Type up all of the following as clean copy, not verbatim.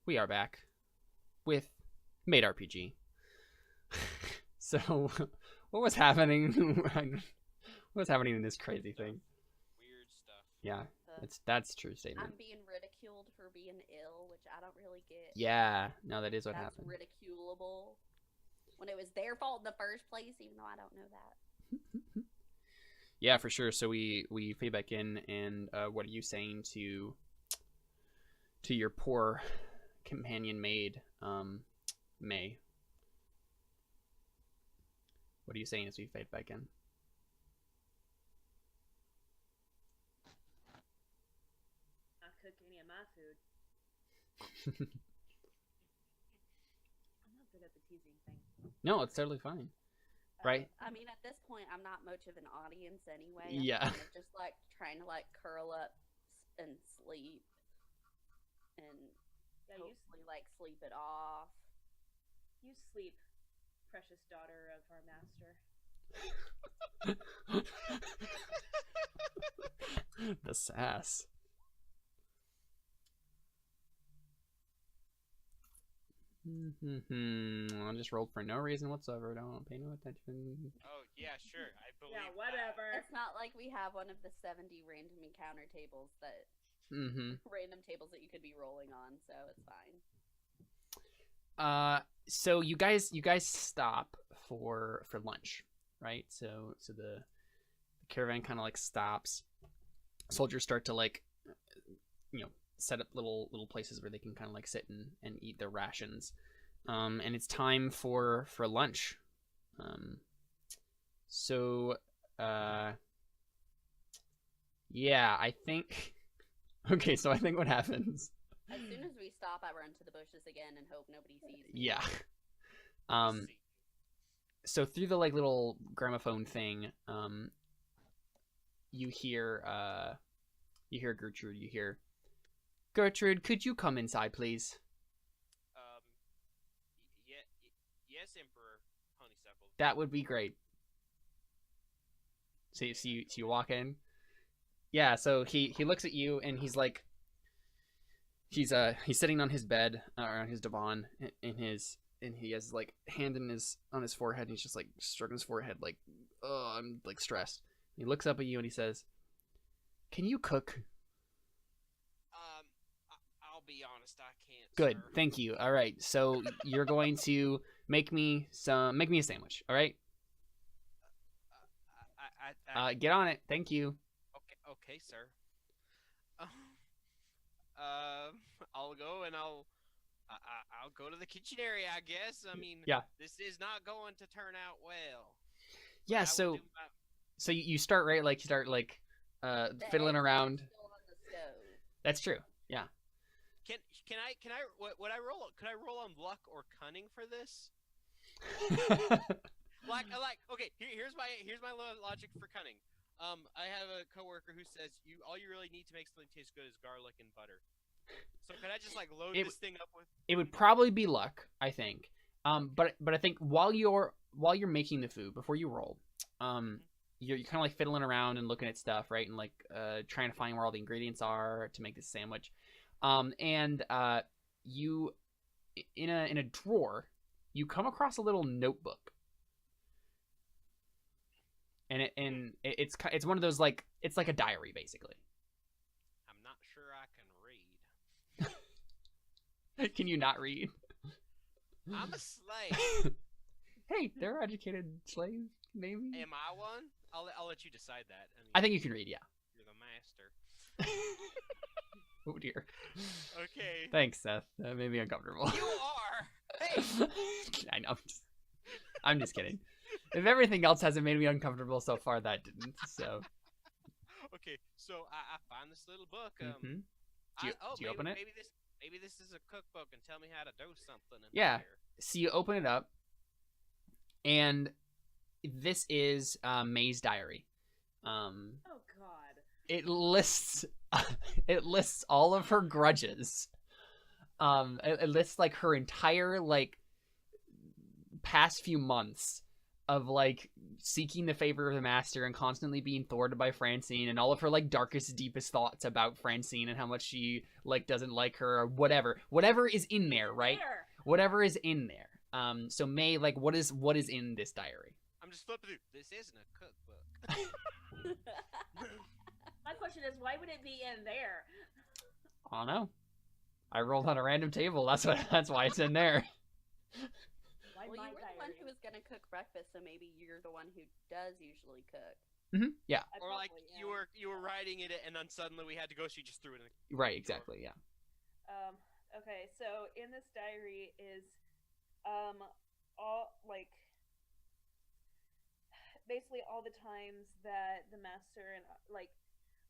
we are back with Maid RPG. So, what was happening? What was happening in this crazy thing? Weird stuff. Yeah, The, that's a true statement. I'm being ridiculed for being ill, which I don't really get. Yeah, no, that is what That's happened. ridiculable. When it was their fault in the first place, even though I don't know that. Yeah, for sure. So we fade back in, and what are you saying to your poor companion maid, May? What are you saying as we fade back in? Not cook any of my food. I'm not good at the teasing thing. No, it's totally fine. Right? I mean, at this point, I'm not much of an audience anyway. Yeah. I'm kind of just like trying to like curl up and sleep, and Yeah, hopefully like sleep it off. you sleep, precious daughter of our master. The sass. I just rolled for no reason whatsoever. Don't pay no attention. Oh yeah, sure. I believe. Yeah, that. whatever. It's not like we have one of the 70 random encounter tables that random tables that you could be rolling on, so it's fine. So you guys stop for lunch, right? So the caravan kind of like stops. Soldiers start to like, set up little places where they can kind of like sit and eat their rations. And it's time for lunch. Yeah, I think. Okay, so I think what happens. As soon as we stop, I run to the bushes again and hope nobody sees me. Yeah. Let's see. So through the like little gramophone thing, you hear Gertrude. You hear, Gertrude, could you come inside, please? Yes, Emperor Honeysuckle. That would be great. So you walk in. Yeah. So he looks at you and he's like, he's sitting on his bed or on his divan and he has like hand on his forehead and he's just like stroking his forehead like, oh, I'm like stressed. He looks up at you and he says, "Can you cook?" I'll be honest, I can't. Good, Sir. thank you. All right, so you're going to make me a sandwich. All right, get on it. Thank you. Okay, sir. I'll go and I'll go to the kitchen area, I guess. I mean, yeah. This is not going to turn out well. Yeah, so you start right, like you start like fiddling around. Still on the stove. That's true. Yeah. Can I would I roll? Could I roll on luck or cunning for this? Okay. Here's my logic for cunning. I have a coworker who says all you really need to make something taste good is garlic and butter. So can I just like load this thing up with? It would probably be luck, I think. But I think while you're making the food before you roll, you're kind of like fiddling around and looking at stuff, right, and like trying to find where all the ingredients are to make this sandwich. And you in a drawer, you come across a little notebook. And it's one of those like it's like a diary basically. I'm not sure I can read. Can you not read? I'm a slave. Hey, there are educated slaves, maybe. Am I one? I'll let you decide that. I think you can read, yeah. You're the master. Oh dear. Okay. Thanks, Seth. That made me uncomfortable. You are. Hey. I know. I'm just kidding. If everything else hasn't made me uncomfortable so far, that didn't. So. Okay, so I find this little book. Do you open it? Maybe this is a cookbook and tell me how to do something. Yeah. So you open it up, and this is May's diary. Oh God. It lists all of her grudges. It lists like her entire like past few months of like seeking the favor of the master and constantly being thwarted by Francine and all of her like darkest, deepest thoughts about Francine and how much she like doesn't like her or whatever is in there, right? Whatever is in there. So May, like, what is in this diary? I'm just flipping through. This isn't a cookbook. My question is, why would it be in there? I don't know. I rolled on a random table. That's why it's in there. Well, you were the one who was gonna cook breakfast, so maybe you're the one who does usually cook. Yeah. Or like you were writing it, and then suddenly we had to go, so you just threw it in. Right. Exactly. Yeah. Okay. So in this diary is, all like, basically all the times that the master and like,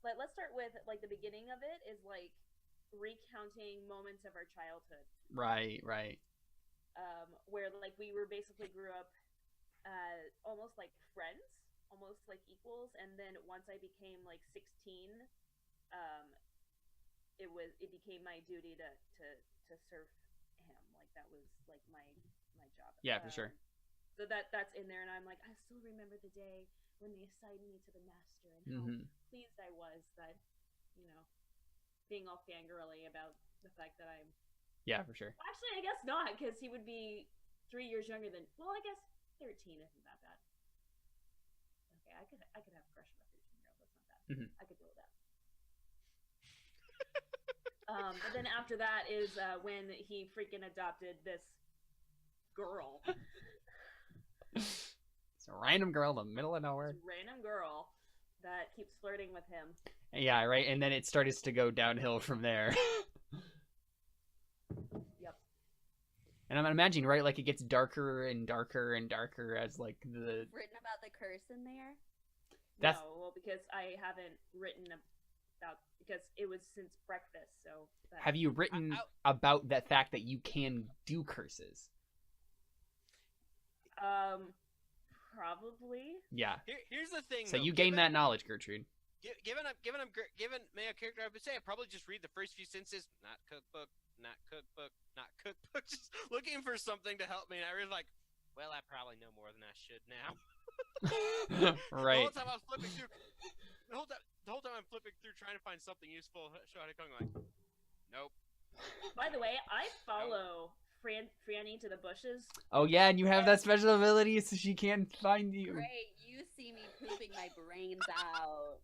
let's start with like the beginning of it is like recounting moments of our childhood. Right. Where like we were basically grew up almost like friends, almost like equals, and then once I became like 16, it became my duty to serve him. Like that was like my job. Yeah, for sure. So that's in there, and I'm like, I still remember the day when they assigned me to the master and how pleased I was that, being all fangirly about the fact that I'm. Yeah, for sure. Actually, I guess not, because he would be 3 years younger than. Well, I guess 13 isn't that bad. Okay, I could have a crush on a 13-year-old. That's not bad. I could deal with that. But then after that is when he freaking adopted this girl. It's a random girl in the middle of nowhere. This random girl that keeps flirting with him. Yeah, right. And then it started to go downhill from there. Yep. And I'm imagining, right, like it gets darker and darker and darker as like the Written about the curse in there? That's... No, well, because I haven't written about, because it was since breakfast, so. Have you written about that fact that you can do curses? Probably. Yeah. Here's the thing. So though. you gain that knowledge, Gertrude. Given May a character, I would say I probably just read the first few sentences. Not cookbook, not cookbook, not cookbook. Just looking for something to help me, and I was like, well, I probably know more than I should now. Right. The whole time I was flipping through. The whole time I'm flipping through trying to find something useful. Shot going like, nope. By the way, I follow Franny to the bushes. Oh yeah, and you have that special ability, so she can't find you. Great, you see me pooping my brains out.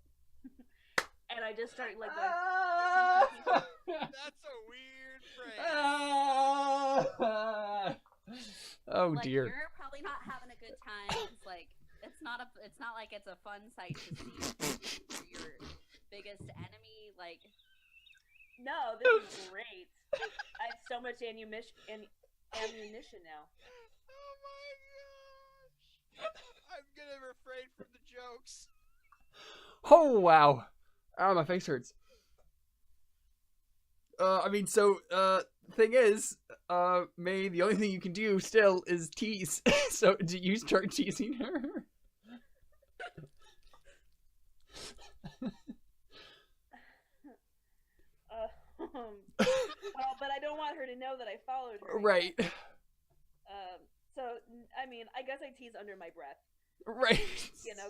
And I just start like That's a weird phrase. Oh like, dear. You're probably not having a good time. It's like it's not like it's a fun sight to see for your biggest enemy. Like, no, this is great. I have so much ammunition now. Oh my gosh! I'm gonna refrain from the jokes. Oh wow. Oh, my face hurts. Thing is, May, the only thing you can do still is tease. So, do you start teasing her? Well, but I don't want her to know that I followed her. Right. So, I mean, I guess I tease under my breath. Right.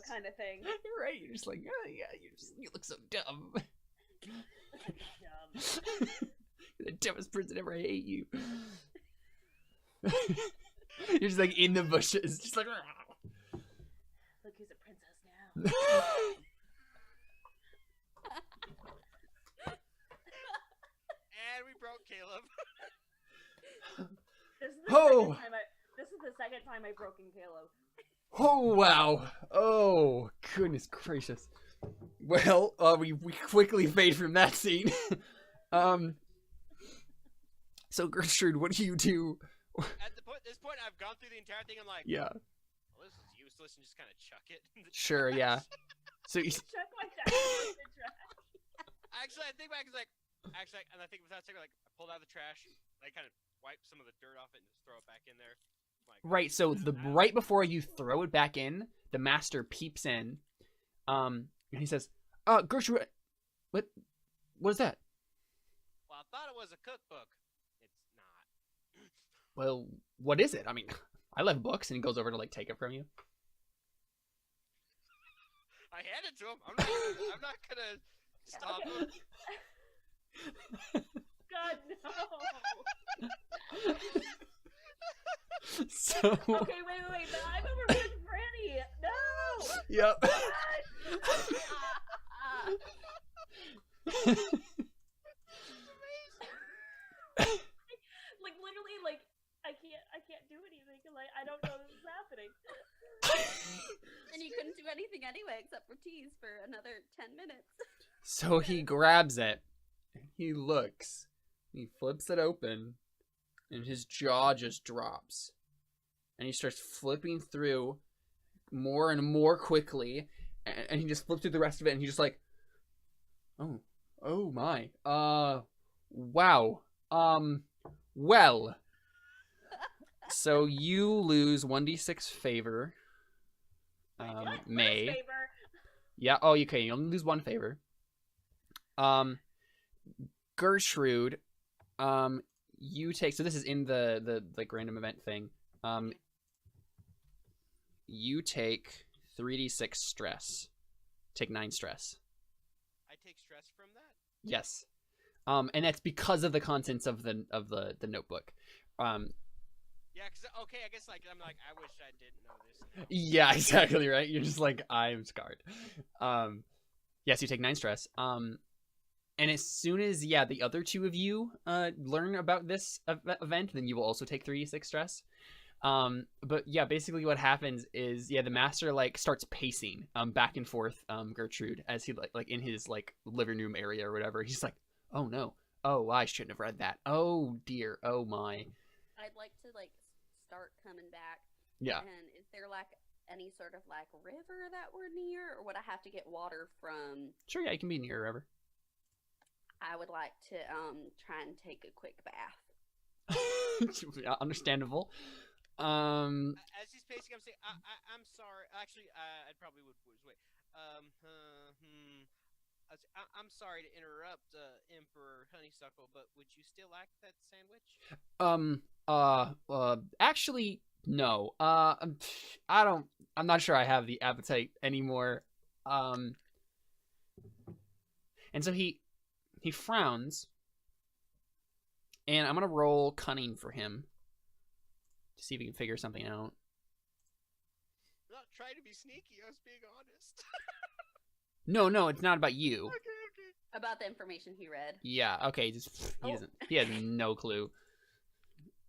Kind of thing. Right. You're just like, oh yeah, you look so dumb. Dumb. You're the dumbest person ever. I hate you. You're just like in the bushes, just like. Look who's a princess now. And we broke Caleb. This is the second time I've broken Caleb. Oh wow! Oh goodness gracious! Well, we quickly fade from that scene. So Gertrude, what do you do? At this point, I've gone through the entire thing. I'm like, yeah. Well, this is useless, and just kind of chuck it. In the Sure, trash. yeah. So you... Chuck my trash in the trash. Actually, I think back, and I think without a second, like I pulled out the trash, like kind of wiped some of the dirt off it, and just throw it back in there. Like, right. So right before you throw it back in, the master peeps in, and he says, Gertrude, what is that?" Well, I thought it was a cookbook. It's not. "Well, what is it? I mean, I love books," and he goes over to like take it from you. I hand it to him. I'm not gonna stop him. God, no. So. Okay, wait. No, I'm over with Franny. No. Yep. Like literally, like I can't do anything. Like I don't know this is happening. And you couldn't do anything anyway except for tease for another 10 minutes. So he grabs it. He looks. He flips it open, and his jaw just drops. And he starts flipping through more and more quickly, and he just flips through the rest of it, and he's just like, oh my, wow, well. So you lose 1d6 favor, May. Favor. Yeah, oh, okay, you only lose 1 favor. Gertrude, you take, so this is in the like random event thing. You take 3d6 stress. Take 9 stress. I take stress from that? Yes. And that's because of the contents of the notebook. Yeah, cause okay, I guess like I'm like I wish I didn't know this. Yeah, exactly right. You're just like I'm scarred. Yes, you take 9 stress. And as soon as the other 2 of you learn about this event, then you will also take 3d6 stress. But yeah, basically what happens is the master like starts pacing back and forth Gertrude as he like in his like living room area or whatever. He's like, oh no, oh I shouldn't have read that, oh dear, oh my. I'd like to like start coming back. Yeah. And is there like any sort of like river that we're near, or would I have to get water from? Sure, yeah, you can be near a river. I would like to try and take a quick bath. Yeah, understandable. As he's pacing, I'm saying, I'm sorry. Actually, I probably would wait. I'm sorry to interrupt, Emperor Honeysuckle, but would you still like that sandwich? Actually, no. I'm not sure I have the appetite anymore. And so he frowns, and I'm gonna roll cunning for him to see if he can figure something out. I'm not trying to be sneaky. I was being honest. No, it's not about you. Okay. About the information he read. Yeah. Okay. He has no clue.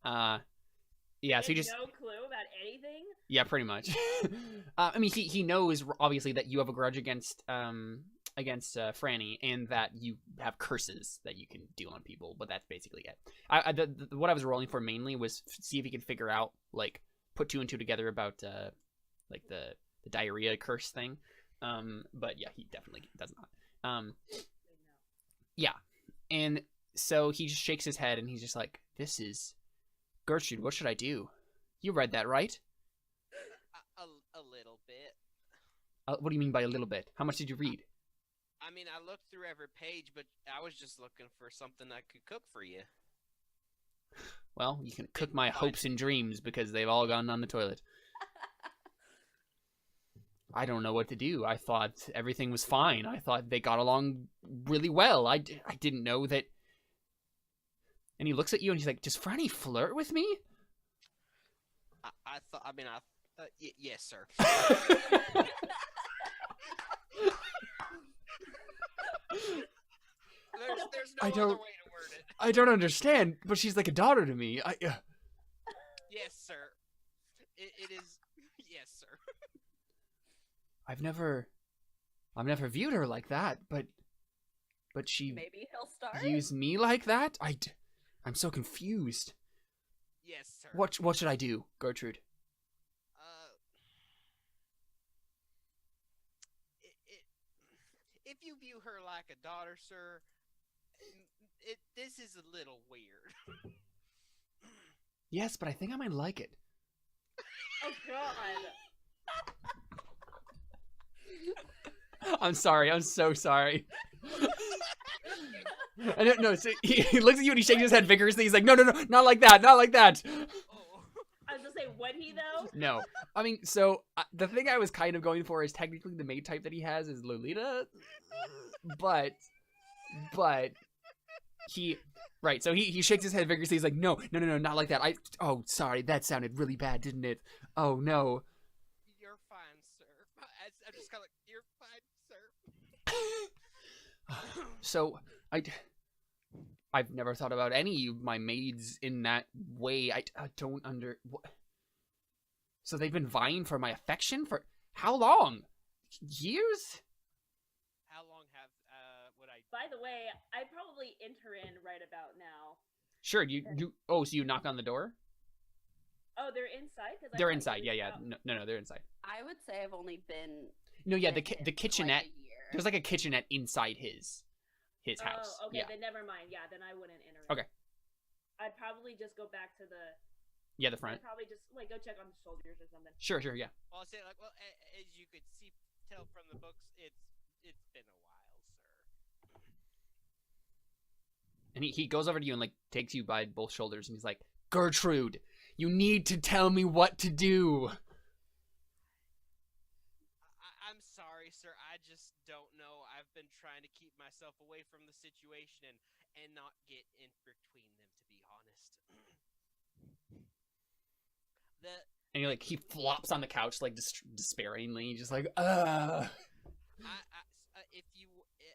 Yeah. So he just no clue about anything. Yeah, pretty much. I mean, he knows obviously that you have a grudge against Franny, and that you have curses that you can do on people, but that's basically it. What I was rolling for mainly was see if he could figure out, like, put 2 and 2 together about like the diarrhea curse thing. But yeah, he definitely does not. Yeah, and so he just shakes his head and he's just like, "This is Gertrude. What should I do? You read that, right?" A little bit. What do you mean by a little bit? How much did you read? I mean, I looked through every page, but I was just looking for something I could cook for you. Well, you can cook my hopes and dreams because they've all gone down the toilet. I don't know what to do. I thought everything was fine. I thought they got along really well. I didn't know that. And he looks at you and he's like, "Does Franny flirt with me?" Yes, sir. There's no other way to word it. I don't understand, but she's like a daughter to me. Yes, sir. It is. Yes, sir. I've never viewed her like that, but she Maybe he'll start. views me like that? I'm so confused. Yes, sir. What should I do, Gertrude? If you view her like a daughter, sir, this is a little weird. Yes, but I think I might like it. Oh God. I'm sorry. I'm so sorry. I don't know. So he looks at you and he shakes his head vigorously. He's like, no, not like that. Not like that. Oh. I was gonna say, when Can he though? No. I mean, so the thing I was kind of going for is technically the maid type that he has is Lolita, but he right. So he shakes his head vigorously. He's like, no, not like that. Oh, sorry, that sounded really bad, didn't it? Oh no. You're fine, sir. I'm just kind of like, you're fine, sir. So I've never thought about any of my maids in that way. I don't So they've been vying for my affection for how long? Years? How long have would I? By the way, I'd probably enter in right about now. Sure. So you knock on the door? Oh, they're inside. They're inside. Yeah. No, they're inside. I would say I've only been. No, yeah, the with him for kitchenette. Like a year. There's like a kitchenette inside his house. Oh, okay. Yeah. Then never mind. Yeah, then I wouldn't enter. Okay. I'd probably just go back to the. Yeah, the front. I'd probably just like go check on the soldiers or something. Sure, yeah. Well, I'll say like, well, as you could tell from the books, it's been a while, sir. And he goes over to you and like takes you by both shoulders and he's like, Gertrude, you need to tell me what to do. I'm sorry, sir. I just don't know. I've been trying to keep myself away from the situation and not get in between them, to be honest. And he flops on the couch like despairingly, just like, if you,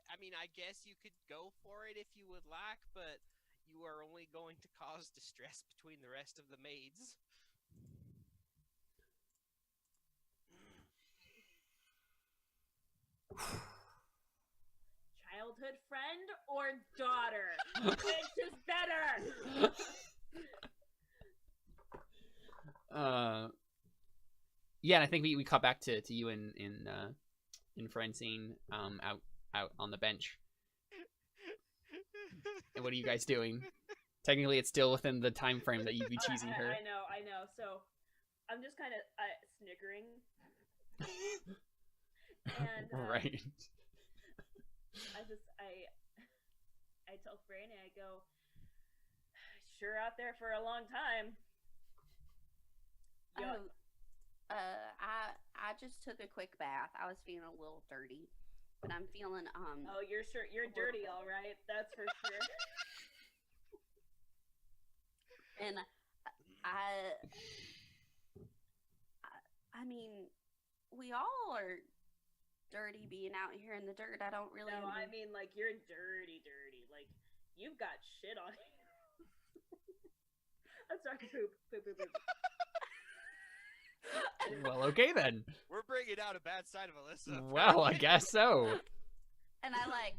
I mean, I guess you could go for it if you would like, but you are only going to cause distress between the rest of the maids. Childhood friend or daughter? Which is better? Yeah, and I think we cut back to you in Francine out on the bench. And what are you guys doing? Technically, it's still within the time frame that you'd be cheesing her. I know. So I'm just kind of snickering. And right. I tell Franny, I go, sure out there for a long time. Yep. I just took a quick bath. I was feeling a little dirty, but I'm feeling Oh, you're dirty, all right. That's for sure. And I mean, we all are dirty being out here in the dirt. I don't really. No, I mean like you're dirty. Like you've got shit on you. I'm sorry, poop. Well, okay then. We're bringing out a bad side of Alyssa. Well, I guess so. And I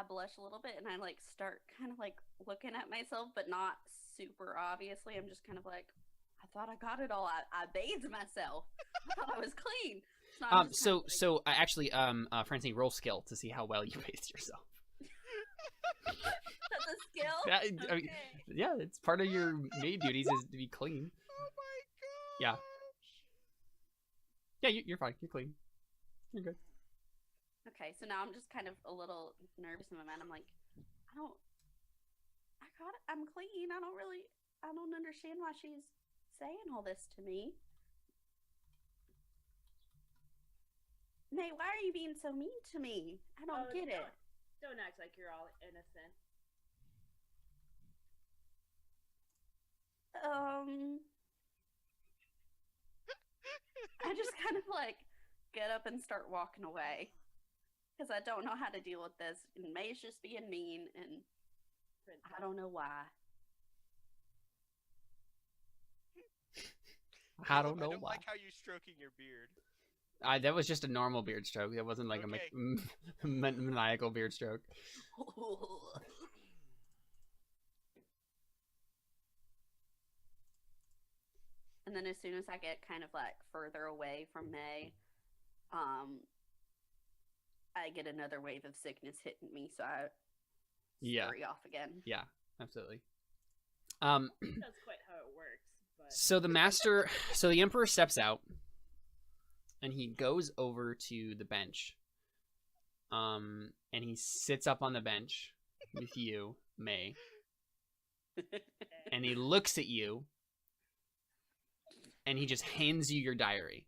blush a little bit, and I start kind of looking at myself, but not super obviously. I'm just kind of like, I thought I got it all. I bathed myself. I thought I was clean. So actually, Francine, roll skill to see how well you bathed yourself. That's a skill. Yeah, Okay. I mean, yeah, it's part of your maid duties is to be clean. Oh my god. Yeah. Yeah, you're fine. You're clean. You're good. Okay, so now I'm just kind of a little nervous in my mind. I'm like, I'm clean. I don't understand why she's saying all this to me. May, why are you being so mean to me? I don't get it. Don't act like you're all innocent. I just kind of get up and start walking away because I don't know how to deal with this. And May's just being mean, and I don't know why. I don't know I don't why. like how you're stroking your beard. That was just a normal beard stroke. That wasn't like Okay. a maniacal beard stroke. And then as soon as I get kind of further away from May, I get another wave of sickness hitting me, so I scurry off again. Yeah, absolutely. That's quite how it works. But So the Emperor steps out, and he goes over to the bench. And he sits up on the bench with you, May, and he looks at you, and he just hands you your diary.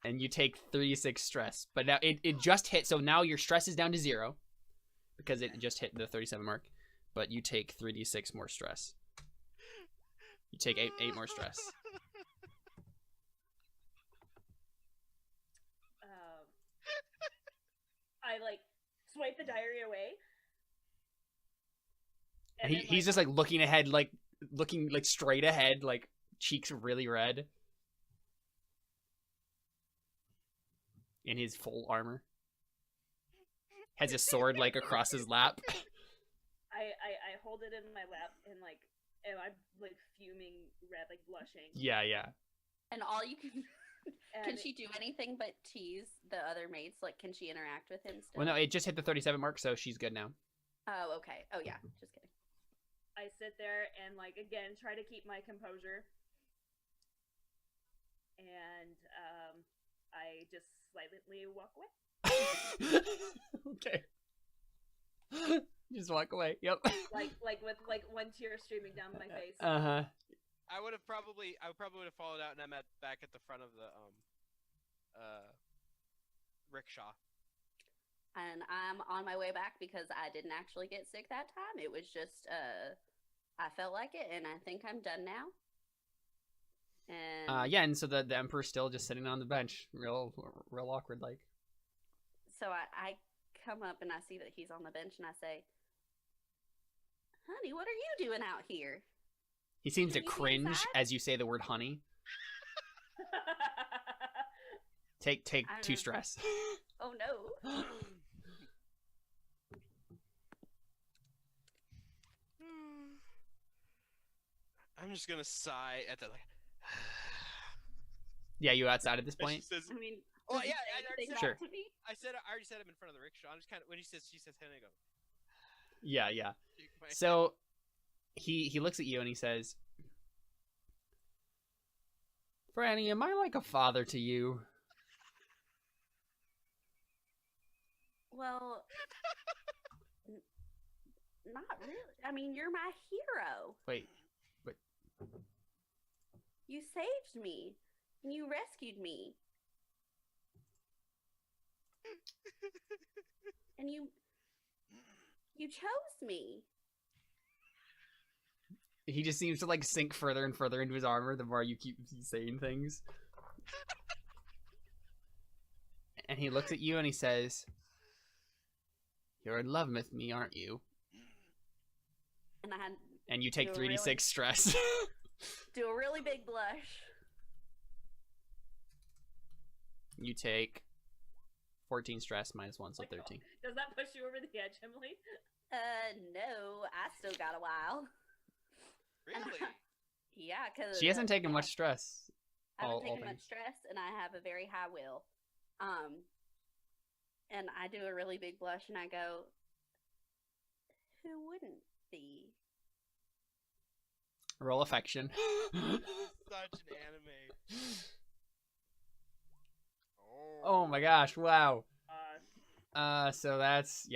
And you take 3d6 stress. But now it just hit, so now your stress is down to 0 because it just hit the 37 mark. But you take 3d6 more stress. You take 8 more stress. I like swipe the diary away. And he's just like looking ahead, like looking like straight ahead, like cheeks really red. In his full armor. Has his sword like across his lap. I hold it in my lap and like I'm like fuming red, like blushing. Yeah. And all you can she do anything but tease the other mates? Like, can she interact with him still? Well, no, it just hit the 37 mark, so she's good now. Oh, okay. Oh, yeah. Just kidding. I sit there and, like, again, try to keep my composure. And I just silently walk away. Okay. Just walk away. Yep. Like with like one tear streaming down my face. I would probably would have followed out, and I'm back at the front of the rickshaw. And I'm on my way back because I didn't actually get sick that time. It was just I felt like it, and I think I'm done now. And yeah, and so the Emperor's still just sitting on the bench, real awkward like. So I come up and I see that he's on the bench, and I say, "Honey, what are you doing out here?" He seems to cringe as you say the word honey. Take 2 stress. Oh no. I'm just gonna sigh at the like. Yeah, you outside at this point? Says, I mean, oh yeah, I already said Sure. that to me? I already said I'm in front of the rickshaw. I'm just kind of when she says honey, I go. Yeah. So he looks at you and he says, "Franny, am I like a father to you?" Well, not really. I mean, you're my hero. Wait. You saved me. And you rescued me. And you chose me. He just seems to like sink further and further into his armor the more you keep saying things. And he looks at you and he says, "You're in love with me, aren't you?" And you take 3d6 stress. Do a really big blush. You take 14 stress minus 1, so 13. Does that push you over the edge, Emily? No, I still got a while. Really? Yeah, because She hasn't taken much stress. I haven't taken much stress, and I have a very high will. And I do a really big blush, and I go, "Who wouldn't be?" Roll affection. Such an anime. Oh my gosh! Wow. So that's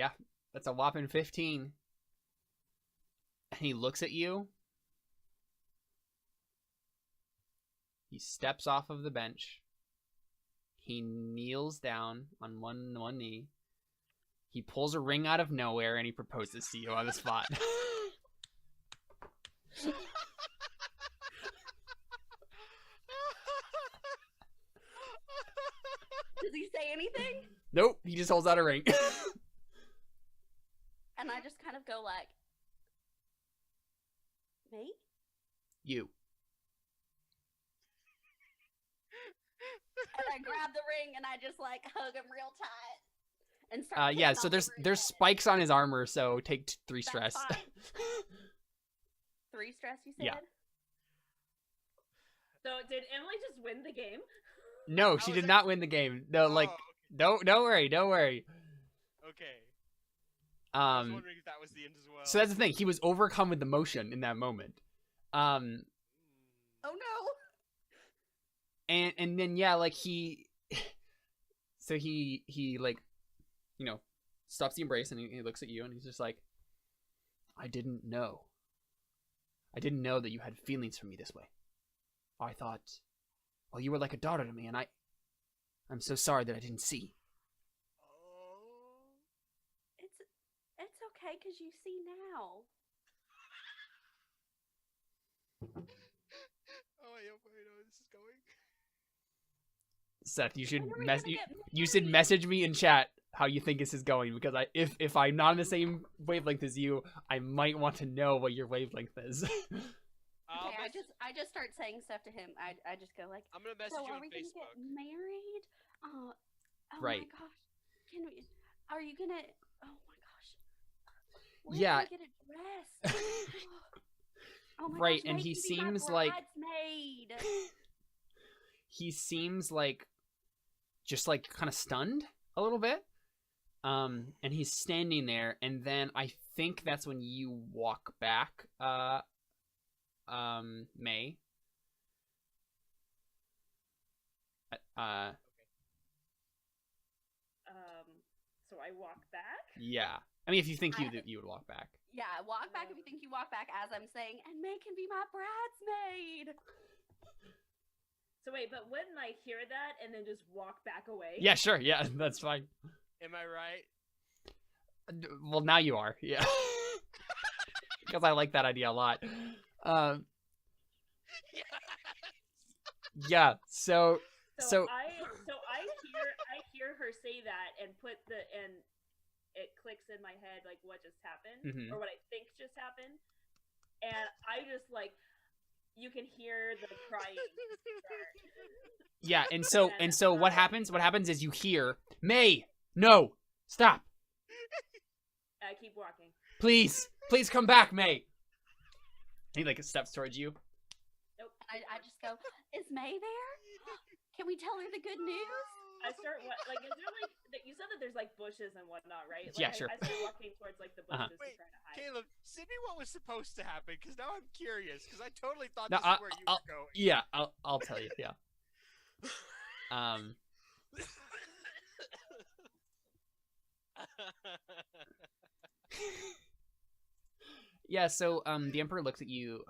a whopping 15. And he looks at you. He steps off of the bench. He kneels down on one knee. He pulls a ring out of nowhere and he proposes to you on the spot. Does he say anything? Nope, he just holds out a ring. And I just kind of go like, "Me?" You. And I grab the ring and I just like hug him real tight. And start Yeah, putting so on there's the ring. spikes on his armor, so take 3 That's stress. fine. 3 stress, you said? Yeah. So did Emily just win the game? No, she did not win the game. No, like don't worry. Okay. I was Um wondering if that was the end as well. so that's the thing. He was overcome with emotion in that moment. Oh no. And then yeah, like he like, you know, stops the embrace and he looks at you and he's just like, I didn't know that you had feelings for me this way. I thought, well, you were like a daughter to me, and I'm so sorry that I didn't see. It's okay, because you see now. Oh, I hope I know where this is going. Seth, you should When are we gonna get you should married? message me in chat how you think this is going, because if I'm not on the same wavelength as you, I might want to know what your wavelength is. I'll Okay, mess- I just start saying stuff to him. I just go like, I'm gonna message so you are on we gonna Facebook. get married? Oh Right. my gosh. Can we? Are you gonna? Oh my gosh. When Yeah. can we get a dress? Oh my Right, gosh, and May he can be my seems like- bridesmaid. He seems like just like kind of stunned a little bit. And he's standing there, and then I think that's when you walk back, May. So I walk back. Yeah. I mean, if you think you would walk back. Yeah, walk back if you think you walk back as I'm saying, and May can be my bridesmaid. So wait, but wouldn't I hear that and then just walk back away? Yeah, sure. Yeah, that's fine. Am I right? Well, now you are. Yeah. Because I like that idea a lot. Yeah. So I hear her say that and it clicks in my head like what just happened Mhm. or what I think just happened, and I just like you can hear the crying start. yeah, and so what happens? What happens is you hear, May, no, stop, I keep walking. please come back, May. He like steps towards you. Nope. I just go, is May there? Can we tell her the good news? I start like is there like you said that there's like bushes and whatnot, right? Like, Yeah, sure. I start walking towards like the bushes to Wait, try to hide. Caleb, send me what was supposed to happen, because now I'm curious, because I totally thought No, this is where you were going. Yeah, I'll tell you. Yeah. Yeah. So the Emperor looks at you,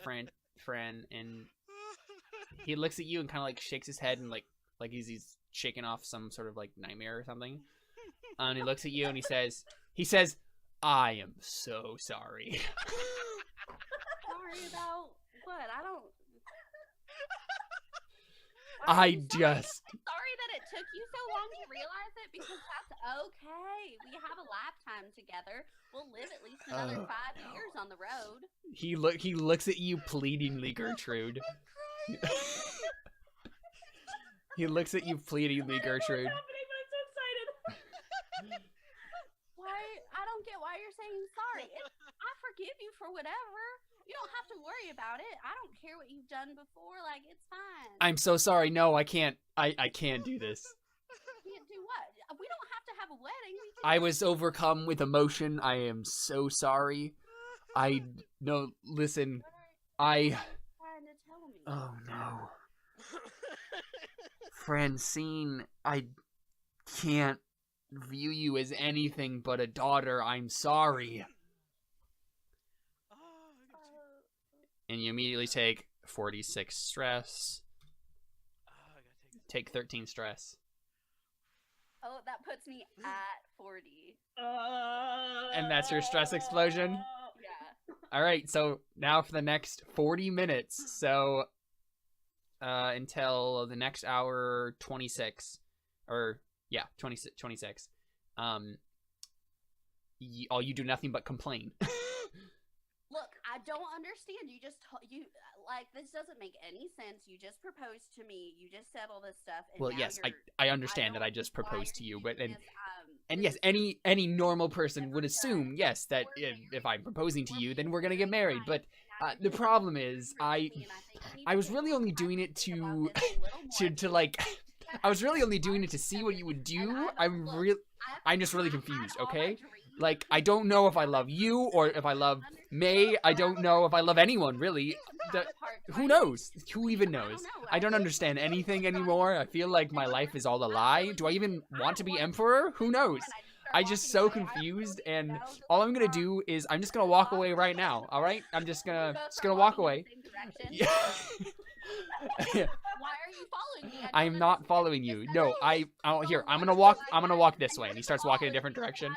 Fran, and he looks at you and kind of like shakes his head and like he's shaking off some sort of like nightmare or something. And he looks at you and he says, I am so sorry. Sorry about what? I don't. I just. I'm sorry that it took you so long to realize it, because that's okay. We have a lifetime together. We'll live at least another 5 years on the road. He looks at you pleadingly, Gertrude. He looks at you pleadingly, Gertrude. What's happening, but I'm so excited. Why? I don't get why you're saying sorry. I forgive you for whatever. You don't have to worry about it. I don't care what you've done before. Like, it's fine. I'm so sorry. No, I can't. I can't do this. Can't do what? We don't have to have a wedding. We can I was overcome with emotion. I am so sorry. Listen. trying to tell me. Oh no. Francine, I can't view you as anything but a daughter. I'm sorry. And you immediately take 46 stress. Take 13 stress. Oh, that puts me at 40. And that's your stress explosion? Yeah. Alright, so now for the next 40 minutes. So, until the next hour 26. Or, yeah, 26. All you do nothing but complain. Look, I don't understand. You just like, this doesn't make any sense. You just proposed to me. You just said all this stuff. And Well, now yes, you're, I understand that don't I just know why proposed to you're you, but doing and this. yes, any normal person would assume, yes, that if I'm proposing to you, then we're gonna get married. But the problem is, I was really only doing it to like, I was really only doing it to see what you would do. I'm just really confused, okay? Like, I don't know if I love you or if I love May. I don't know if I love anyone, really. Who knows? Who even knows? I don't understand anything anymore. I feel like my life is all a lie. Do I even want to be emperor? Who knows? I just so confused, and all I'm gonna do is I'm just gonna walk away right now. All right, I'm just gonna walk away. Yeah. Why are you following me? I'm not following you. No, here. I'm gonna walk. I'm gonna walk this way, and he starts walking a different direction.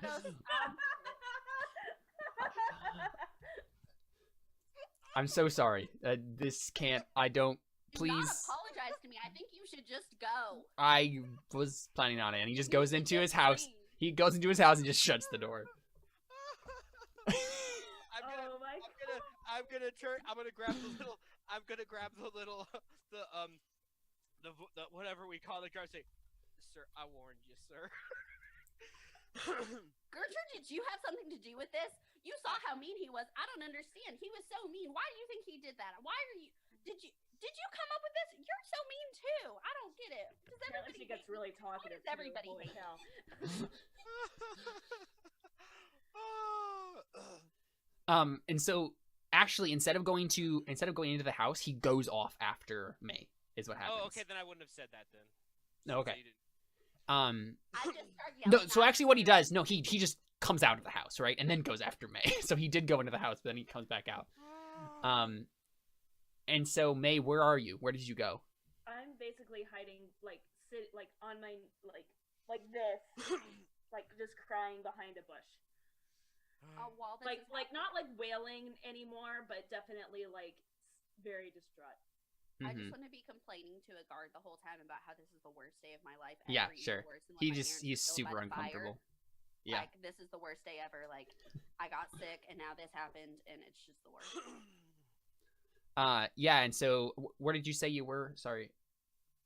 I'm so sorry. This can't. I don't. Please. Do not apologize to me. I think you should just go. I was planning on it, and he just goes into his house. He goes into his house and just shuts the door. I'm gonna grab the little whatever we call the guard. Say, sir, I warned you, sir. Gertrude, did you have something to do with this? You saw how mean he was. I don't understand. He was so mean. Why do you think he did that? Why are you? Did you come up with this? You're so mean too. I don't get it. Does everybody? She gets really talkative. Why does everybody hate And so actually, instead of going into the house, he goes off after May. Is what happens. Oh, okay. Then I wouldn't have said that then. No, okay. I just start No, yelling so at actually, what he does, no, he just comes out of the house, right, and then goes after May. So he did go into the house, but then he comes back out. And so May, where are you? Where did you go? I'm basically hiding, like on my like this, like just crying behind a bush. a wall. That Like not like wailing anymore, but definitely like very distraught. I just want to be complaining to a guard the whole time about how this is the worst day of my life. Yeah, ever, sure. Worse than when He's my parents were killed super by the fire. uncomfortable. Yeah. Like, this is the worst day ever. Like, I got sick, and now this happened, and it's just the worst. Yeah, and so where did you say you were? Sorry.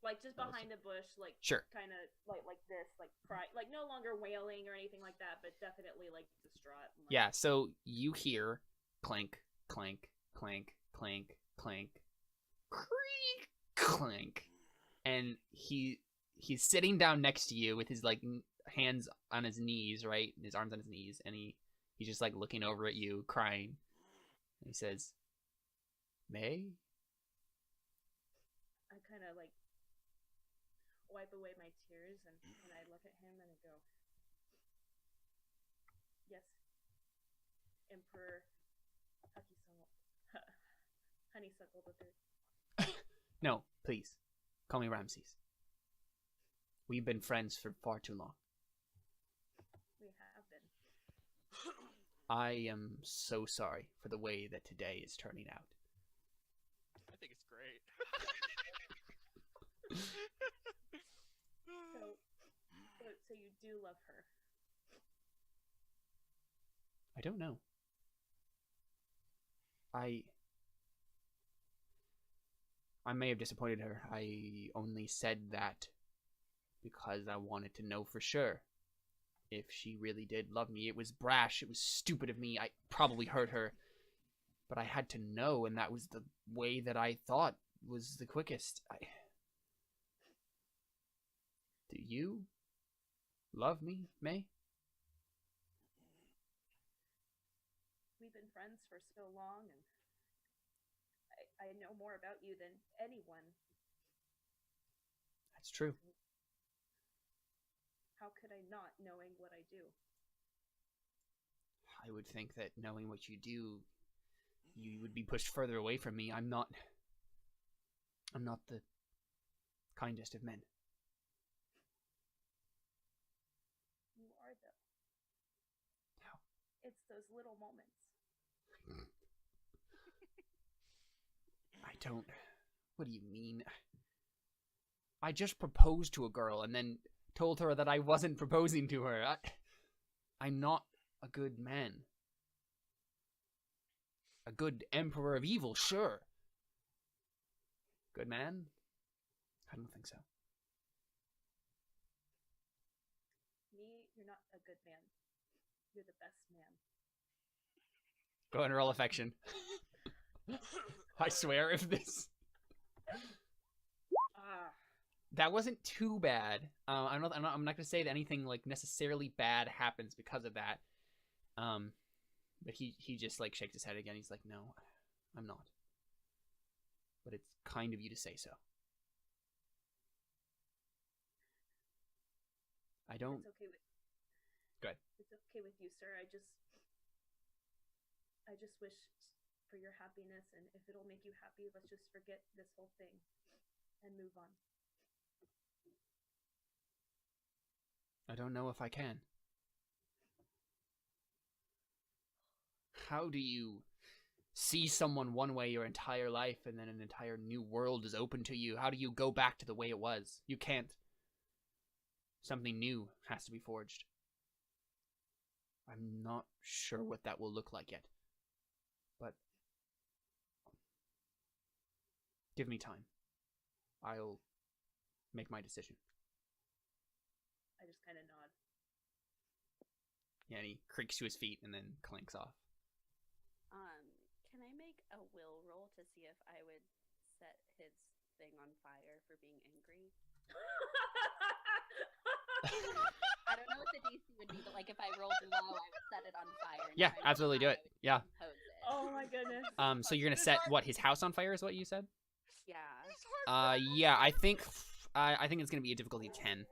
Like just behind a bush, like sure. Kind of like this, like cry, like no longer wailing or anything like that, but definitely like distraught. And, like, Yeah, so you hear clank, clank, clank, clank, clank, creak, clank, and he's sitting down next to you with his like hands on his knees, right? His arms on his knees, and he's just like looking over at you, crying. And he says, "May?" I kind of like wipe away my tears and I look at him and I go, "Yes, Emperor Honeysuckle the Third." No, please. Call me Ramses. We've been friends for far too long. We have been. I am so sorry for the way that today is turning out. I think it's great. So you do love her? I don't know. I may have disappointed her. I only said that because I wanted to know for sure if she really did love me. It was brash. It was stupid of me. I probably hurt her. But I had to know, and that was the way that I thought was the quickest. Do you love me, May? We've been friends for so long, and I know more about you than anyone. That's true. How could I not, knowing what I do? I would think that knowing what you do, you would be pushed further away from me. I'm not the kindest of men. You are, though. How? It's those little moments. I don't... What do you mean? I just proposed to a girl and then told her that I wasn't proposing to her. I'm not a good man. A good emperor of evil, sure. Good man? I don't think so. Me, you're not a good man. You're the best man. Go ahead and roll affection. I swear if this... That wasn't too bad. I'm not going to say that anything like necessarily bad happens because of that. But he just like shakes his head again. He's like, "No, I'm not. But it's kind of you to say so." I don't. It's okay Good. It's okay with you, sir. I just wish for your happiness, and if it'll make you happy, let's just forget this whole thing and move on. I don't know if I can. How do you see someone one way your entire life and then an entire new world is open to you? How do you go back to the way it was? You can't. Something new has to be forged. I'm not sure what that will look like yet. But give me time. I'll make my decision. I just kind of nod. Yeah, and he creaks to his feet and then clanks off. Can I make a will roll to see if I would set his thing on fire for being angry? I don't know what the DC would be, but like if I rolled low, I would set it on fire. And Yeah, if I rolled absolutely do high, it. I would Yeah. compose it. Oh my goodness. So you're gonna set what, his house on fire is what you said? Yeah. Yeah, I think it's gonna be a difficulty of 10.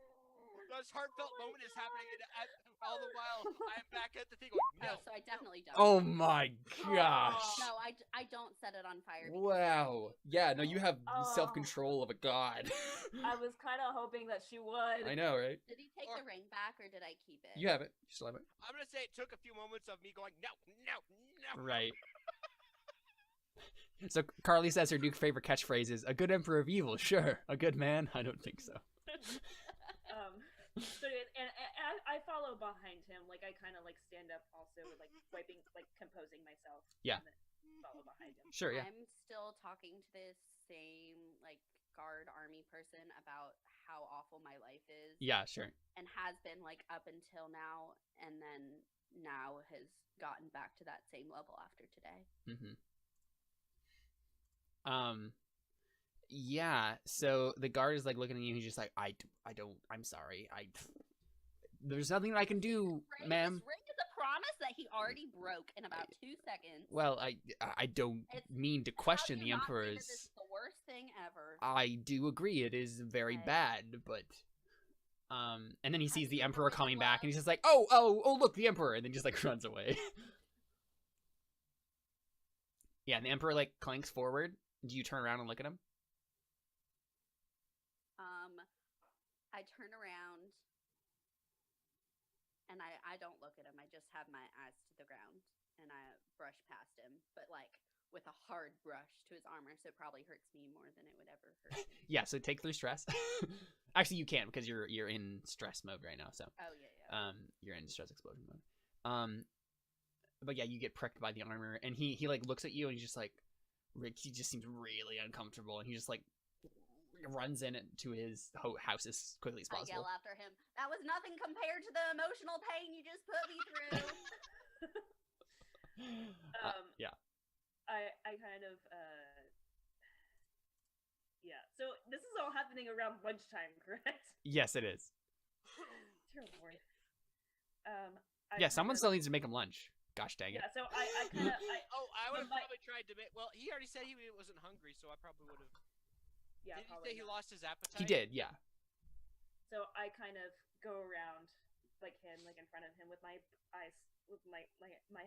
This heartfelt moment is happening, and all the while I'm back at the thing going, no. Oh, so I definitely don't. Oh my gosh. No, I don't set it on fire. Wow. Yeah, no, you have Oh. self-control of a god. I was kind of hoping that she would. I know, right? Did he take the ring back, or did I keep it? You have it. You still have it. I'm gonna say it took a few moments of me going, no. Right. So Carly says her new favorite catchphrase is, "A good emperor of evil, sure. A good man, I don't think so." So and I follow behind him, like I kind of like stand up also, like wiping, like composing myself. Yeah. And then follow behind him. Sure, yeah. I'm still talking to this same like guard army person about how awful my life is. Yeah, sure. And has been like up until now, and then now has gotten back to that same level after today. Mm-hmm. Yeah, so the guard is like looking at you, he's just like, I'm sorry. There's nothing that I can do, ma'am. This ring is a promise that he already broke in about 2 seconds. Well, I don't mean to question the How do you not say that Emperor's... This is the worst thing ever. I do agree, it is very Okay. bad, but... And then he sees the Emperor coming back, and he's just like, oh, look, the Emperor, and then just like runs away. Yeah, and the Emperor like clanks forward. Do you turn around and look at him? I turn around and I don't look at him. I just have my eyes to the ground and I brush past him, but like with a hard brush to his armor, so it probably hurts me more than it would ever hurt him. Yeah, so take through stress. Actually, you can't because you're in stress mode right now. So Oh yeah. you're in stress explosion mode. But yeah, you get pricked by the armor, and he like looks at you, and he's just like, he just seems really uncomfortable, and he just like runs into his house as quickly as I possible. yell after him, "That was nothing compared to the emotional pain you just put me through." Yeah. I kind of yeah. So this is all happening around lunchtime, correct? Yes, it is. Dear Lord. Yeah, someone still needs to make him lunch. Gosh dang it. Yeah, so I kind of I would have But- probably tried to make. Well, he already said he wasn't hungry, so I probably would have. yeah, Did he probably say he not. lost his appetite? He did, yeah. So I kind of go around like him, like in front of him, with my eyes, with my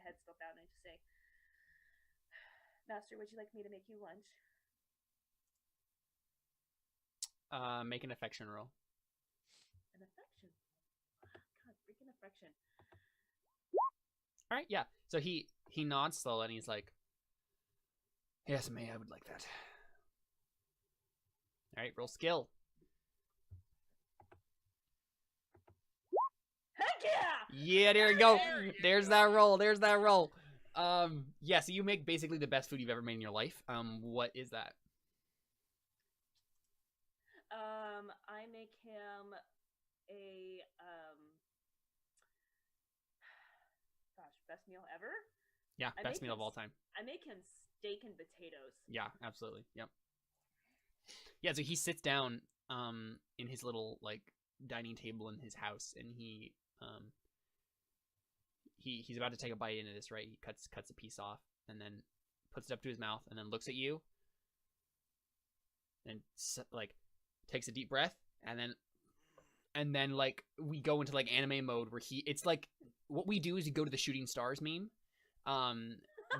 head still down, and I just say, "Master, would you like me to make you lunch?" Make an affection roll. An affection. God, freaking affection. All right, yeah. So he nods slowly, and he's like, "Yes, May, I would like that." All right, roll skill. Heck yeah! Yeah, there you go. There's that roll. There's that roll. Yeah. So you make basically the best food you've ever made in your life. What is that? I make him a gosh, best meal ever. Yeah, I best make meal of him all time. I make him steak and potatoes. Yeah, absolutely. Yep. Yeah, so he sits down in his little like dining table in his house, and he's about to take a bite into this, right? He cuts a piece off and then puts it up to his mouth and then looks at you and like takes a deep breath and then and then like we go into like anime mode where it's like what we do is we go to the shooting stars meme,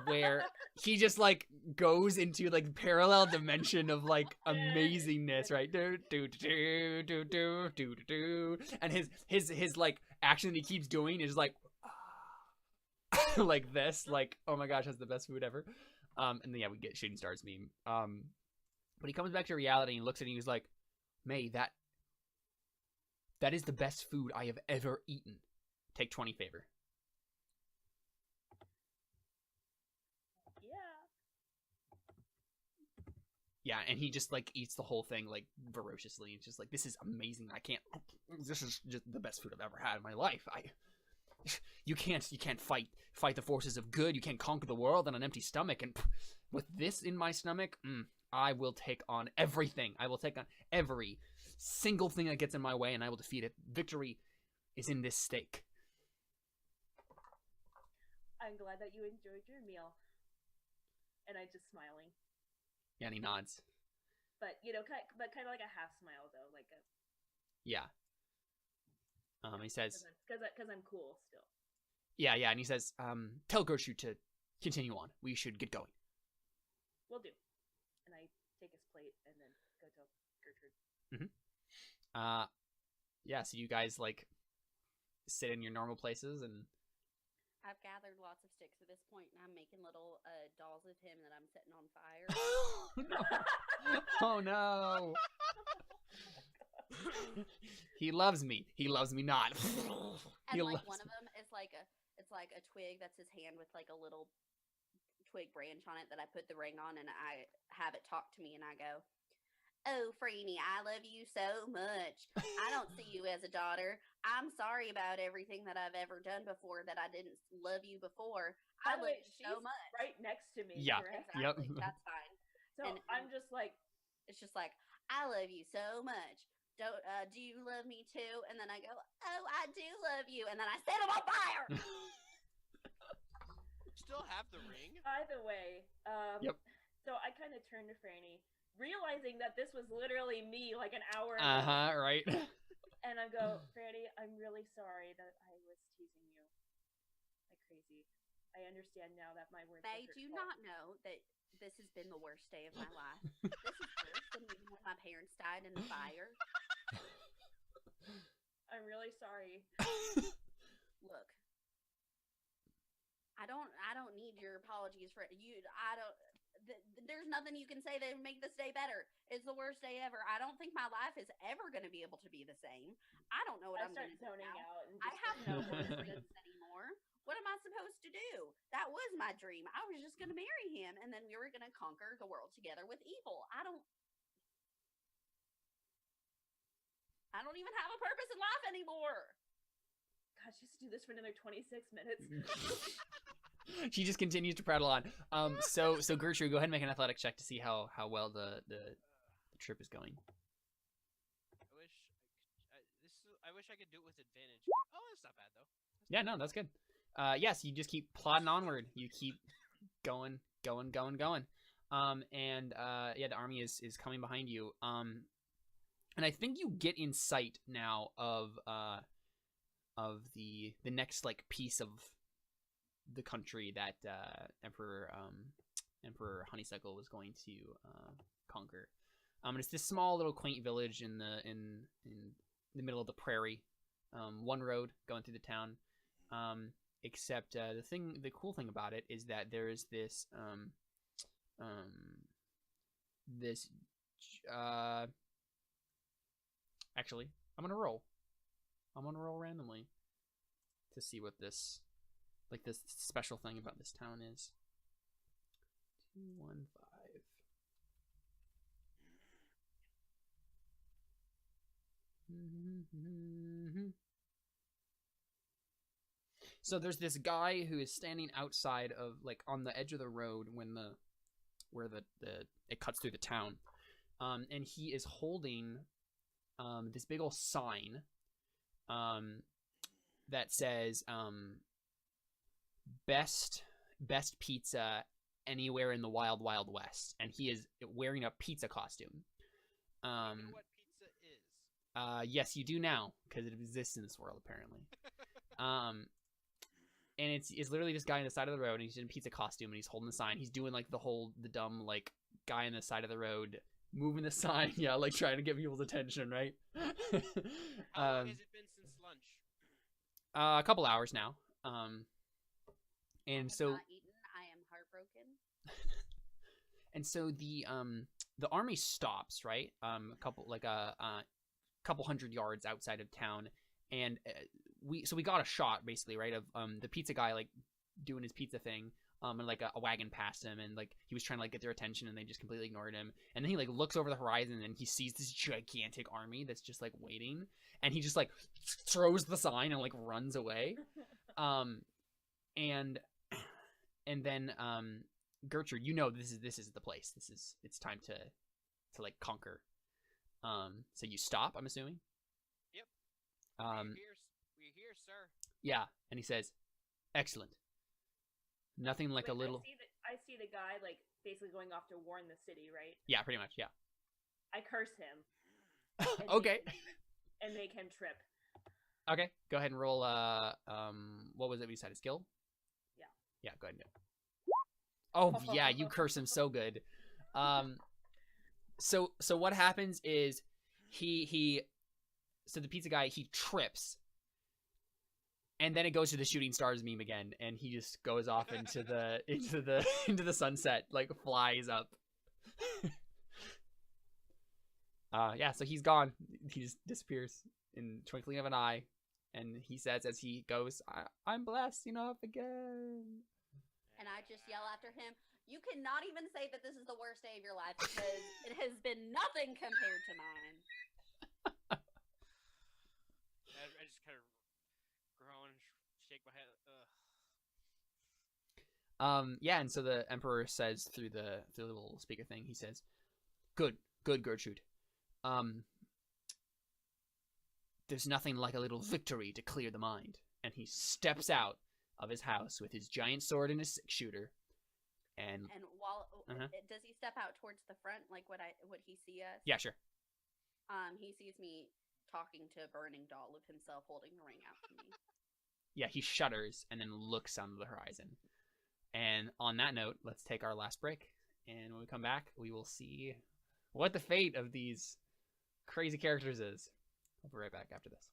where he just like goes into like parallel dimension of like amazingness, right? Do do do do do do do, and his like action that he keeps doing is like like this, like oh my gosh, that's the best food ever. And then yeah, we get shooting stars meme. But he comes back to reality and he looks at it and he's like, May, that is the best food I have ever eaten. Take 20 favor. Yeah, and he just like eats the whole thing like ferociously. It's just like, this is amazing. This is just the best food I've ever had in my life. You can't fight the forces of good. You can't conquer the world on an empty stomach. And with this in my stomach, I will take on everything. I will take on every single thing that gets in my way, and I will defeat it. Victory is in this steak. I'm glad that you enjoyed your meal. And I'm just smiling. Yeah, and he nods. But, you know, kind of like a half smile, though. Like a... Yeah. He says... Because I'm cool still. Yeah, and he says, tell Gertrude to continue on. We should get going. Will do. And I take his plate and then go tell Gertrude. Mm-hmm. Yeah, so you guys, like, sit in your normal places and... I've gathered lots of sticks at this point, and I'm making little dolls of him that I'm setting on fire. Oh, no. He loves me. He loves me not. And like one of them is like it's like a twig that's his hand with like a little twig branch on it that I put the ring on, and I have it talk to me, and I go, "Oh, Franny, I love you so much. I don't see you as a daughter. I'm sorry about everything that I've ever done before that I didn't love you before. I love you so much." Right next to me. Yeah. Correct? Exactly. Yep. That's fine. So And I'm just like, it's just like, I love you so much. Do you love me too? And then I go, oh, I do love you. And then I set him on fire. Still have the ring? by the way, Yep. So I kind of turned to Franny, realizing that this was literally me like an hour ago. Right. And I go, Franny, I'm really sorry that I was teasing you like crazy. I understand now that my words They were do hurtful. not know that this has been the worst day of my life. This is worse than even when my parents died in the fire. I'm really sorry. Look, I don't need your apologies for you. There's nothing you can say that would make this day better. It's the worst day ever. I don't think my life is ever going to be able to be the same. I don't know what I'm going to do zoning now. out and I just have no boyfriends anymore. What am I supposed to do? That was my dream. I was just going to marry him, and then we were going to conquer the world together with evil. I don't even have a purpose in life anymore. God, just do this for another 26 minutes. She just continues to prattle on. So Gertrude, go ahead and make an athletic check to see how well the trip is going. I wish I could do it with advantage. Oh, that's not bad though. Yeah, no, that's good. Yes, you just keep plodding onward. You keep going. Yeah, the army is coming behind you. And I think you get in sight now of the next like piece of the country that Emperor Honeysuckle was going to conquer. And it's this small little quaint village in the middle of the prairie. One road going through the town. Except the cool thing about it is that there is this actually, I'm gonna roll randomly to see what this special thing about this town is. 215. So there's this guy who is standing outside of like on the edge of the road where it cuts through the town, and he is holding this big old sign that says best pizza anywhere in the wild west, and he is wearing a pizza costume. I know what pizza is. Yes, you do now, because it exists in this world, apparently. And it's literally this guy on the side of the road, and he's in a pizza costume, and he's holding the sign. He's doing, like, the dumb, like, guy on the side of the road, moving the sign, yeah, like, trying to get people's attention, right? How long has it been since lunch? A couple hours now. I And have so... not eaten. I am heartbroken. And so the army stops, right? A couple hundred yards outside of town, and we got a shot basically, right, of the pizza guy like doing his pizza thing, and like a wagon passed him, and like he was trying to like get their attention, and they just completely ignored him. And then he like looks over the horizon, and he sees this gigantic army that's just like waiting, and he just like throws the sign and like runs away. And then Gertrude, you know this is the place. It's time to like conquer. So you stop, I'm assuming? Yep. Um We're here, sir. Yeah, and he says, "Excellent. Nothing like a little." I see the guy like basically going off to warn the city, right? Yeah, pretty much, yeah. I curse him. And Okay. And make him trip. Okay, go ahead and roll what was it we decided? Skill? Yeah. Yeah, go ahead and do it. Oh yeah, you curse him so good. So what happens is so the pizza guy, he trips, and then it goes to the shooting stars meme again, and he just goes off into the sunset, like flies up. Yeah, so he's gone. He just disappears in twinkling of an eye, and he says as he goes, "I'm blessed enough again." And I just yell after him, "You cannot even say that this is the worst day of your life because it has been nothing compared to mine." I just kind of groan, shake my head. Ugh. Yeah, and so the Emperor says through the little speaker thing, he says, Good, Gertrude. There's nothing like a little victory to clear the mind." And he steps out of his house with his giant sword and his six-shooter. And while does he step out towards the front? Like would he see us? yeah, sure. He sees me talking to a burning doll of himself holding the ring out to me. Yeah, he shudders and then looks on the horizon. And on that note, let's take our last break. And when we come back, we will see what the fate of these crazy characters is. We'll be right back after this.